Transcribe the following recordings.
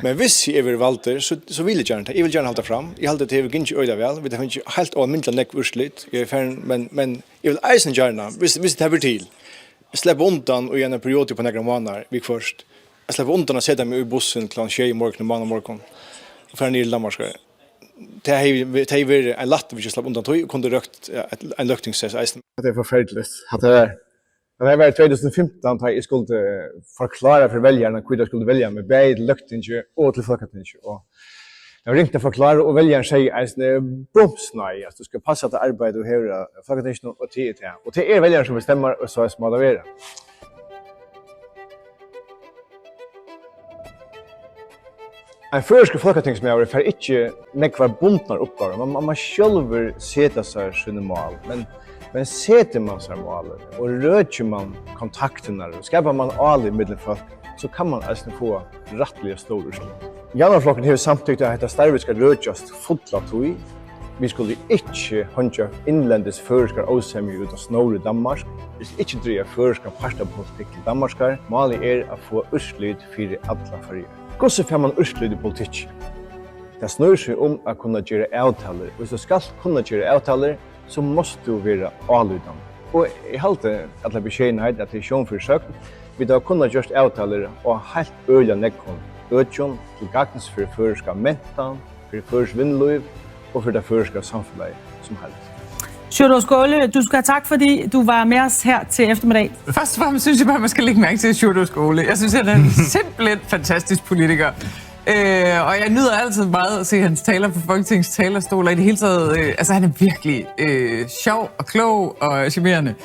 Men hvis jeg vil valgte, så vil jeg gjerne det. Jeg vil gjerne holde fram. Jeg holder til å ikke øyne vel. Vi tar ikke helt av mindre nekk urslit. Men jeg vil eisen gjerne, hvis det blir til. Jeg slipper undan og gjerne periode på noen måneder, vi først. Jeg slipper undan å sette meg i bussen kl. 6 i morgen, morgen. Og for ned i Danmark. Det har vært en latt hvis jeg slipper undan tog, og kunne røkt en løktingsses eisen. Det forferdelig. Det har vært 2015 da jeg skulle forklare for velgerne hva jeg skulle velge med begge løktinger og til Fólkatingsval. Og jeg ringte å forklare, og velgerne sier at bromsnei, at du skal passe til arbeid og høre Fólkatingsval og til det. Og det velgerne som bestemmer, og så er det være. En førske Fólkatingsval får ikke nekvar bundnar oppgaver. Man selv setter seg sine mål, men setter man seg målet, og røker man kontaktene, og skaper man alle mellom folk, så kan man altså få rettelig stor urslut. Janarflokken har samtykt at dette starvet skal røkes fullt av tog. Vi skulle ikke håndje innlendes føreskar avsemmer ut av snåre Danmark. Vi skal ikke drive føreskar partapolitikk til Danmarskar. Målet å få urslut for alle farger. Hvordan får man urslut i politikk? Det snur seg å kunne gjøre avtaler. Hvis du skal kunne gjøre avtaler, så måste du vara avlydan. Och jag halte alla beskjedenhet att det är sjönförsök. Vi har kunnat göra avtaler och helt öliga nekkon. Ötjon till gagnens för förska mentan, för förs vindlöv och för det förska samfunnet som helst. Sjúrður Skaale, du skal have tak, fordi du var med os her til eftermiddag. Først og fremmest synes jeg bare, man skal lægge mærke til Sjúrður Skaale. Jeg synes, han er en simpelthen fantastisk politiker. Og jeg nyder altid meget at se hans taler på Folketingets talerstol, og i det hele taget, altså han er virkelig sjov og klog og charmerende.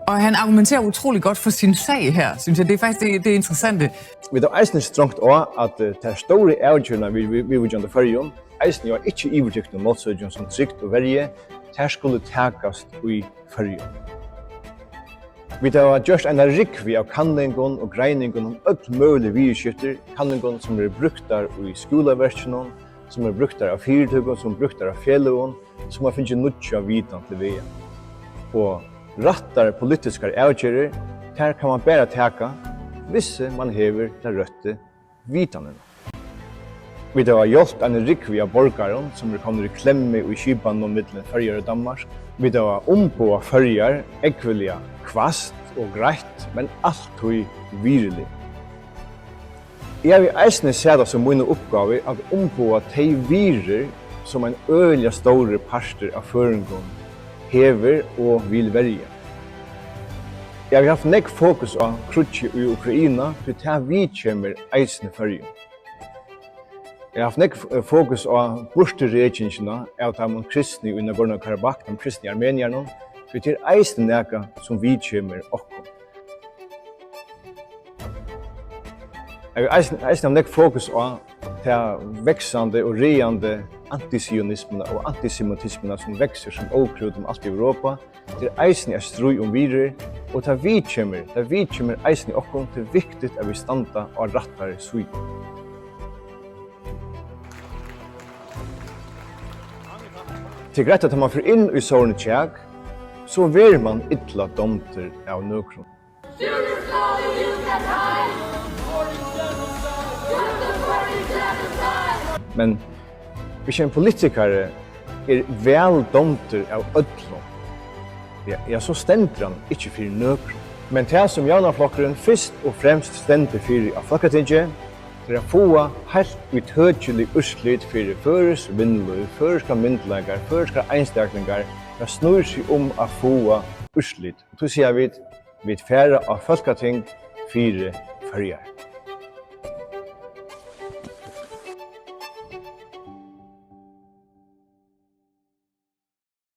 Og han argumenterer utrolig godt for sin sag her, synes jeg. Det er faktisk det interessante. Vi har eisen strongt også, at det er store avgjørende vi vil gjøre førjen. Eisen var ikke ivertrykkende målsødjen som trygt og verje. Det skulle takast i førjen. Vi har gjort en rikvi av kanningen og greiningen om alt mulig virskifter, kanningen som brukt i skoleverkene, som brukt av fyrtøkken, som brukt av fjelløen, som har finnet nødvendig vitan til veien. Og rattar politiske avgjører, der kan man bare taka hvis man hever den røtte vitanen. Vi har gjort en rikvi av borgaren som kommer i klemme i Kipan og middelen Førjar og Danmark. Vi har ombå Førjar, ekvelia kvast og greit, men alt tog virelig. Jeg vil eisne se det som min oppgave at ombå de virer som en øyelig store parster av føringen hever og vil verje. Jeg vil ha nekk fokus på krutje i Ukraina, for det vi kommer eisne førje. Jeg har haft nekk fokus på borsteregjengene av de kristne i Nagorno-Karabakh, de kristne i Armenierne, for det er eisne nekka som vi kommer okkom. Jeg vil eisne ha nekk fokus på de veksande og reande antisionismene og antisemitismene som vekser som åkrut om alt i Europa. Det er eisne er strøy om virer, og da vi kommer eisne okkom, det er viktig at vi standa og rattar sui. Det er greit at man får inn i sårene tjeg, så ver man ytla domter av nøkron. Men hvis en politiker er vel domter av ødlom, ja, så stender han ikke for nøkron. Men det som Janarflokkeren først og fremst stender for av Fólkatingsval, det er å få helt uttøkjelig urslit for føres vindløy, føreska myndelager, føreska einstaklingar. Det snur seg om å få urslit. Så sier vi færre av Fólkating 4 førjar.